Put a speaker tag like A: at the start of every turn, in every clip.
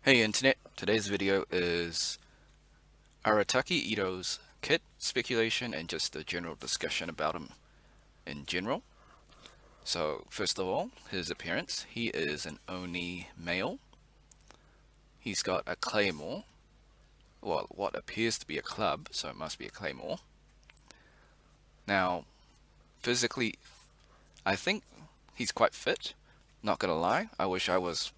A: Hey Internet, today's video is Arataki Itto's kit speculation and just a general discussion about him in general. So first of all, his appearance. He is an Oni male. He's got a claymore, well what appears to be a club, so it must be a claymore. Now, physically, I think he's quite fit, not gonna lie. I wish I was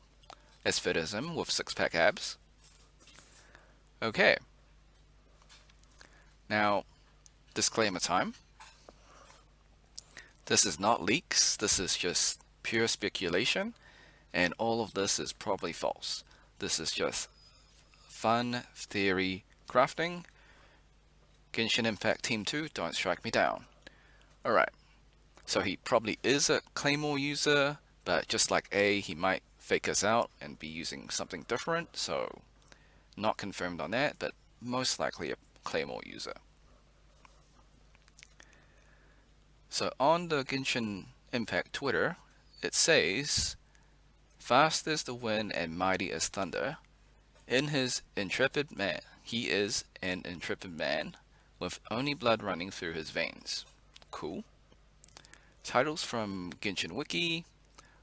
A: as fit as him with six-pack abs. Okay, now disclaimer time. This is not leaks, this is just pure speculation, and all of this is probably false. This is just fun theory crafting. Genshin Impact Team 2, don't strike me down. Alright, so he probably is a Claymore user, but just like A, he might fake us out and be using something different, so not confirmed on that, but most likely a Claymore user. So on the Genshin Impact Twitter, it says, "Fast as the wind and mighty as thunder, in his intrepid man, he is an intrepid man, with only blood running through his veins." Cool. Titles from Genshin Wiki: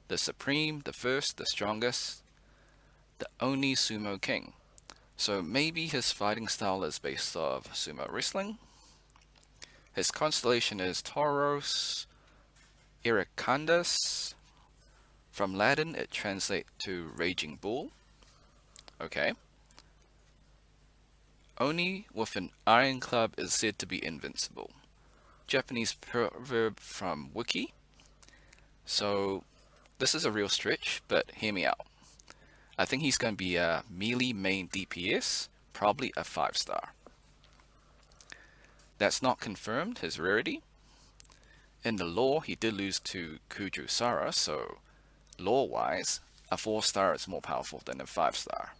A: the Supreme, the First, the Strongest, the Oni Sumo King. So maybe his fighting style is based off sumo wrestling. His constellation is Tauros Iracundus. From Latin, it translates to Raging Bull. Okay. Oni with an iron club is said to be invincible. Japanese proverb from Wiki. So this is a real stretch, but hear me out. I think he's going to be a melee main DPS, probably a 5-star. That's not confirmed, his rarity. In the lore, he did lose to Kujusara, so lore-wise, a 4-star is more powerful than a 5-star.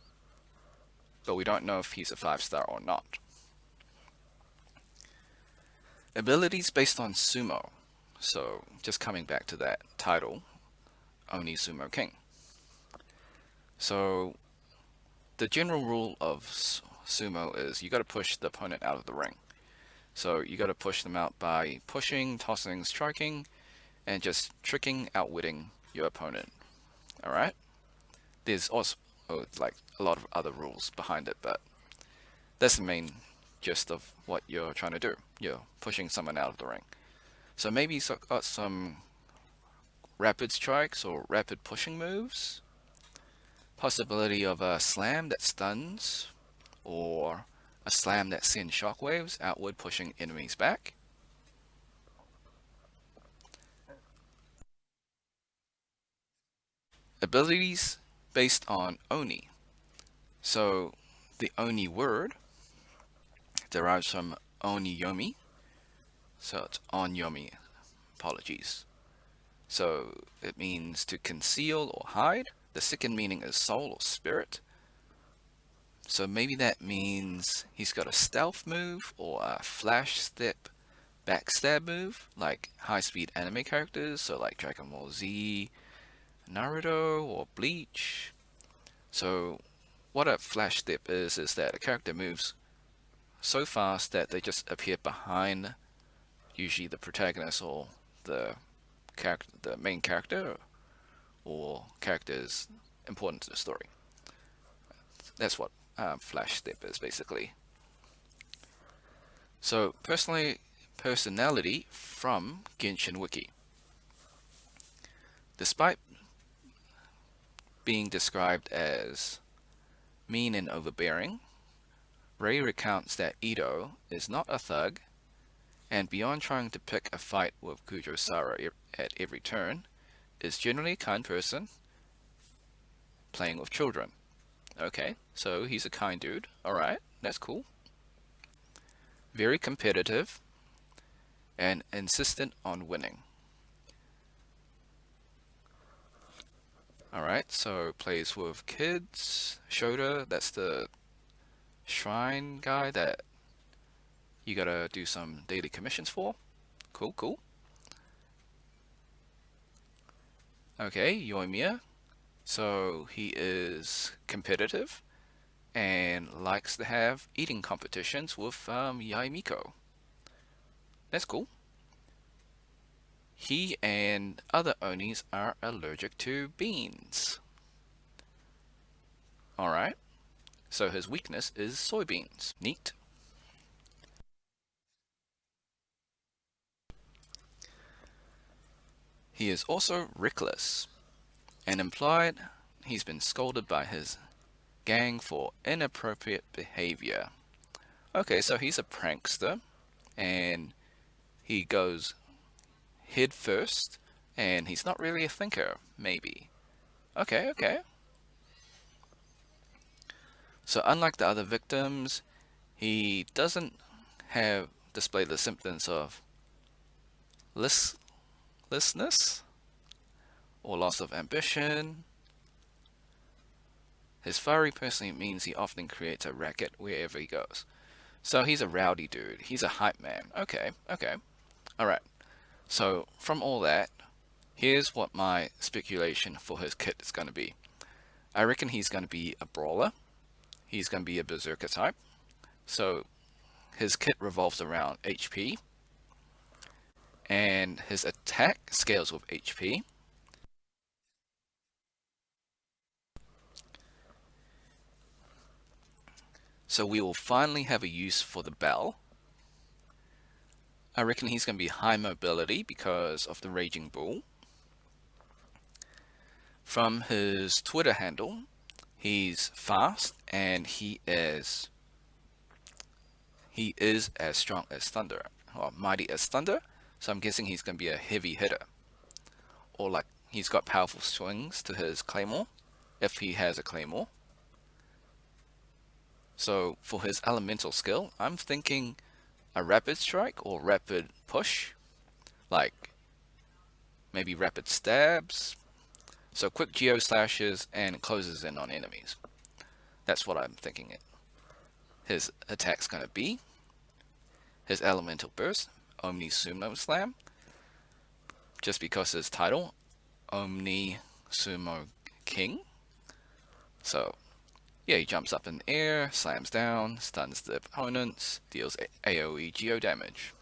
A: But we don't know if he's a 5-star or not. Abilities based on Sumo. So just coming back to that title, Oni Sumo King. So the general rule of Sumo is you got to push the opponent out of the ring. So you got to push them out by pushing, tossing, striking, and just tricking, outwitting your opponent. Alright? There's also like a lot of other rules behind it, but that's the main gist of what you're trying to do. You're pushing someone out of the ring. So maybe he's got some rapid strikes or rapid pushing moves. Possibility of a slam that stuns, or a slam that sends shockwaves outward, pushing enemies back. Abilities based on Oni. So the Oni word derives from Oniyomi. So it's Onyomi, apologies. So it means to conceal or hide. The second meaning is soul or spirit. So maybe that means he's got a stealth move or a flash step backstab move, like high-speed anime characters, so like Dragon Ball Z, Naruto, or Bleach. So what a flash step is that a character moves so fast that they just appear behind usually the protagonist or the main character, or characters important to the story. That's what flash step is basically. So personality from Genshin Wiki. Despite being described as mean and overbearing, Ray recounts that Itto is not a thug, and beyond trying to pick a fight with Kujosara at every turn, is generally a kind person, playing with children. Okay, so he's a kind dude. Alright, that's cool. Very competitive, and insistent on winning. Alright, so plays with kids. Shoda, that's the shrine guy that you gotta do some daily commissions for. Cool, cool. Okay, Yoimiya. So he is competitive and likes to have eating competitions with Yaimiko. That's cool. He and other Onis are allergic to beans. Alright, so his weakness is soybeans. Neat. He is also reckless, and implied he's been scolded by his gang for inappropriate behavior. Okay, so he's a prankster, and he goes head first, and he's not really a thinker, maybe. Okay, okay. So unlike the other victims, he doesn't have display the symptoms of listlessness or loss of ambition. His furry personality means he often creates a racket wherever he goes. So he's a rowdy dude. He's a hype man. Okay, okay. Alright. So from all that, here's what my speculation for his kit is going to be. I reckon he's going to be a brawler. He's going to be a berserker type. So his kit revolves around HP, and his attack scales with HP. So we will finally have a use for the bell. I reckon he's going to be high mobility because of the Raging Bull. From his Twitter handle, he's fast and he is as strong as thunder, or mighty as thunder. So I'm guessing he's going to be a heavy hitter, or like he's got powerful swings to his claymore, if he has a claymore. So for his elemental skill, I'm thinking a rapid strike or rapid push, like maybe rapid stabs. So quick geo slashes and closes in on enemies. That's what I'm thinking his attack's gonna be. His elemental burst, Omni Sumo Slam, just because his title, Omni Sumo King. So yeah, he jumps up in the air, slams down, stuns the opponents, deals AoE geo damage.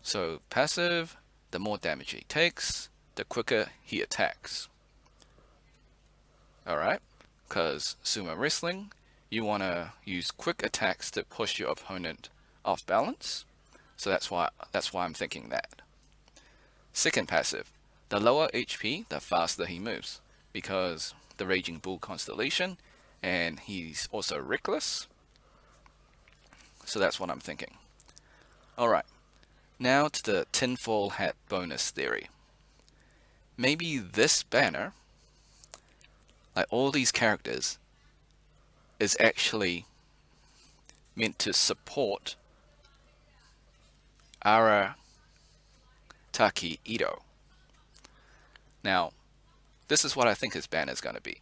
A: So passive, the more damage he takes, the quicker he attacks. Alright, because sumo wrestling, you want to use quick attacks to push your opponent off balance. So that's why I'm thinking that. Second passive, the lower HP, the faster he moves, because the Raging Bull constellation, and he's also reckless. So that's what I'm thinking. Alright, now to the Tinfoil Hat bonus theory. Maybe this banner, like all these characters, is actually meant to support Arataki Itto. Now, this is what I think his banner is going to be.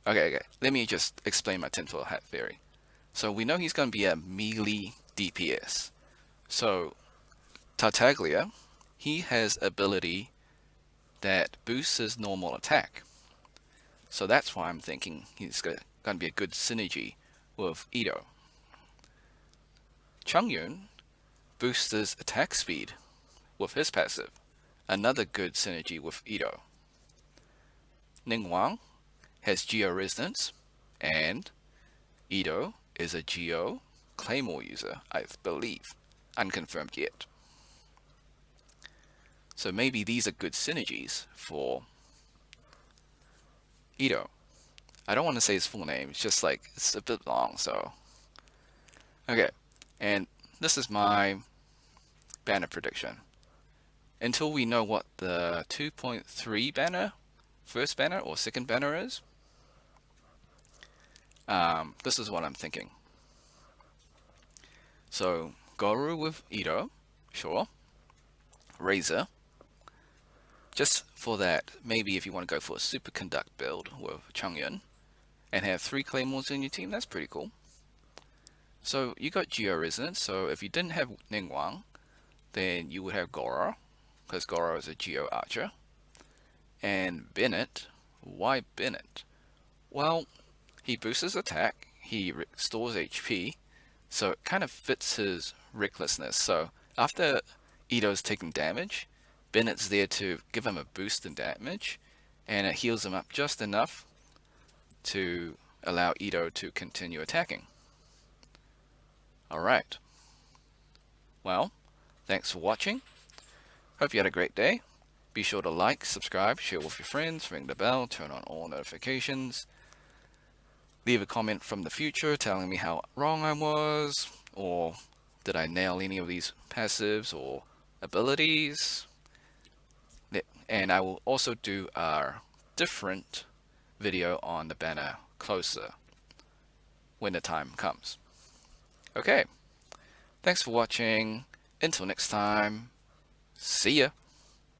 A: Okay, let me just explain my Tinfoil Hat theory. So we know he's going to be a melee DPS. So Tartaglia, he has ability that boosts his normal attack. So that's why I'm thinking he's going to be a good synergy with Itto. Chongyun boosts his attack speed with his passive. Another good synergy with Itto. Ningguang has Geo Resonance, and Itto is a Geo Claymore user, I believe. Unconfirmed yet. So maybe these are good synergies for Itto. I don't want to say his full name, it's just like, it's a bit long, so. Okay, and this is my banner prediction. Until we know what the 2.3 banner, first banner or second banner is, this is what I'm thinking. So, Goru with Itto, sure. Razor, just for that, maybe if you want to go for a superconduct build with Chongyun and have 3 claymores in your team, that's pretty cool. So you got Geo Resonance, so if you didn't have Ningguang, then you would have Goro, because Goro is a Geo Archer. And Bennett, why Bennett? Well, he boosts his attack, he restores HP, so it kind of fits his recklessness. So after Itto's taken damage, Bennett's there to give him a boost in damage, and it heals him up just enough to allow Itto to continue attacking. Alright, well, thanks for watching. Hope you had a great day. Be sure to like, subscribe, share with your friends, ring the bell, turn on all notifications. Leave a comment from the future telling me how wrong I was, or did I nail any of these passives or abilities. And I will also do a different video on the banner closer when the time comes. Okay, thanks for watching. Until next time, see ya.